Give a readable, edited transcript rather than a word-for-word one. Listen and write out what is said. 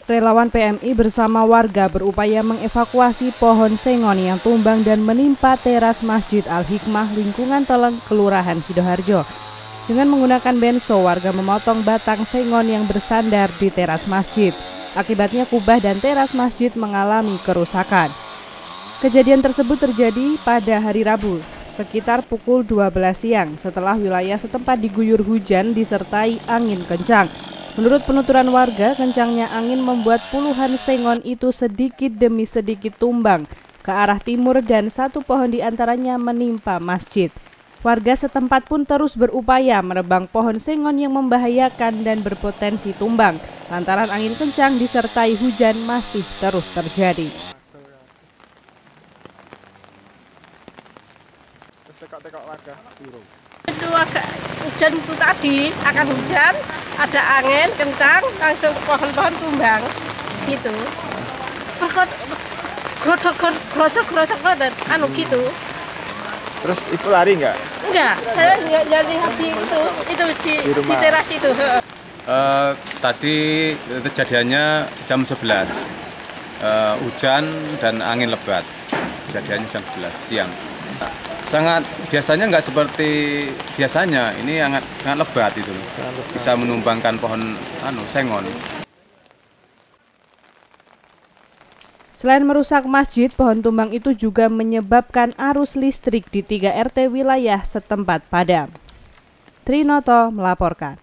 Relawan PMI bersama warga berupaya mengevakuasi pohon sengon yang tumbang dan menimpa teras Masjid Al-Hikmah lingkungan Teleng, Kelurahan Sidoarjo. Dengan menggunakan benso, warga memotong batang sengon yang bersandar di teras masjid. Akibatnya kubah dan teras masjid mengalami kerusakan. Kejadian tersebut terjadi pada hari Rabu, sekitar pukul 12 siang setelah wilayah setempat diguyur hujan disertai angin kencang. Menurut penuturan warga, kencangnya angin membuat puluhan sengon itu sedikit demi sedikit tumbang ke arah timur dan satu pohon diantaranya menimpa masjid. Warga setempat pun terus berupaya menebang pohon sengon yang membahayakan dan berpotensi tumbang lantaran angin kencang disertai hujan masih terus terjadi. Itu agak hujan itu tadi, akan hujan, ada angin kencang, langsung pohon-pohon tumbang, gitu. Grosok, gitu. Terus ibu lari nggak? Enggak, saya nggak lihat di teras itu. Tadi kejadiannya jam 11, hujan dan angin lebat. Kejadiannya jam 11 siang. Sangat biasanya nggak seperti biasanya, ini sangat lebat itu, bisa menumbangkan pohon sengon. Selain merusak masjid, pohon tumbang itu juga menyebabkan arus listrik di 3 RT wilayah setempat padam. Trinoto melaporkan.